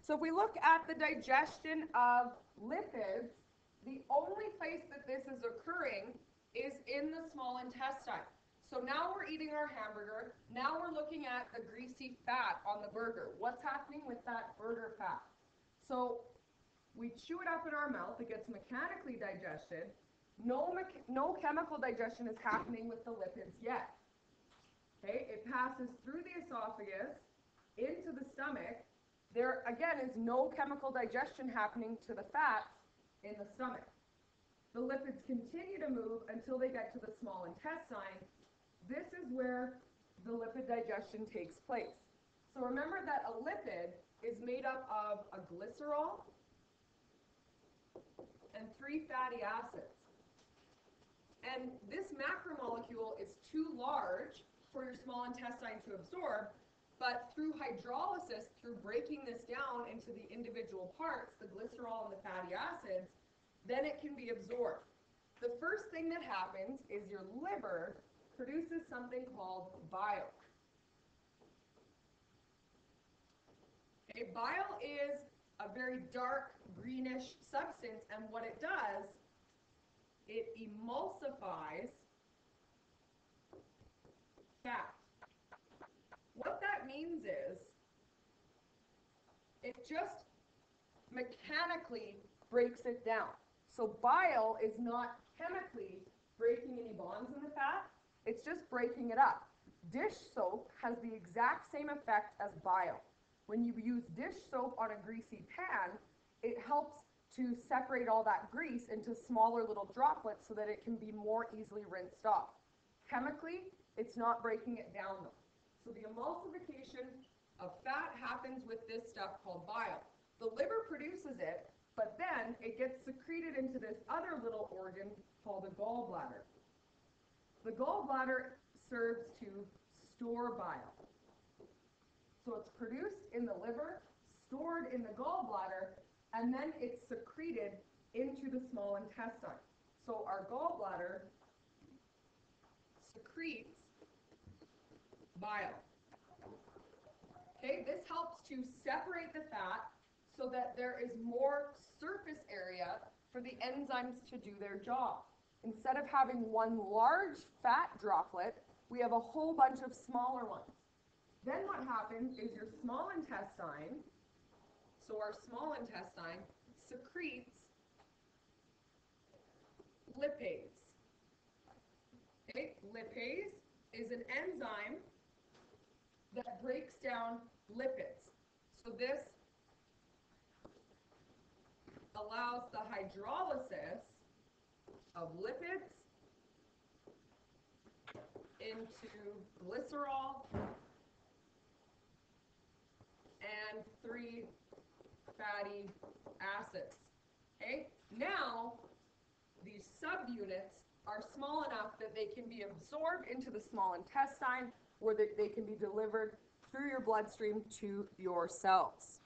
So if we look at the digestion of lipids, the only place that this is occurring is in the small intestine. So now we're eating our hamburger. Now we're looking at the greasy fat on the burger. What's happening with that burger fat? So we chew it up in our mouth. It gets mechanically digested. No chemical digestion is happening with the lipids yet. Okay, it passes through the esophagus into the stomach. There, again, is no chemical digestion happening to the fats in the stomach. The lipids continue to move until they get to the small intestine. This is where the lipid digestion takes place. So remember that a lipid is made up of a glycerol and 3 fatty acids. And this macromolecule is too large for your small intestine to absorb, but through hydrolysis, through breaking this down into the individual parts, the glycerol and the fatty acids, then it can be absorbed. The first thing that happens is your liver produces something called bile. Okay, bile is a very dark greenish substance, and what it does, it emulsifies fat. What that means is it just mechanically breaks it down. So bile is not chemically breaking any bonds in the fat, it's just breaking it up. Dish soap has the exact same effect as bile. When you use dish soap on a greasy pan, it helps to separate all that grease into smaller little droplets so that it can be more easily rinsed off. Chemically, it's not breaking it down though. So the emulsification of fat happens with this stuff called bile. The liver produces it, but then it gets secreted into this other little organ called the gallbladder. The gallbladder serves to store bile. So it's produced in the liver, stored in the gallbladder, and then it's secreted into the small intestine. So our gallbladder secretes bile. Okay, this helps to separate the fat so that there is more surface area for the enzymes to do their job. Instead of having one large fat droplet, we have a whole bunch of smaller ones. Then what happens is your small intestine, so our small intestine secretes lipase. Okay, lipase is an enzyme that breaks down lipids. So this allows the hydrolysis of lipids into glycerol and 3 fatty acids. Okay? Now, these subunits are small enough that they can be absorbed into the small intestine, where they can be delivered through your bloodstream to your cells.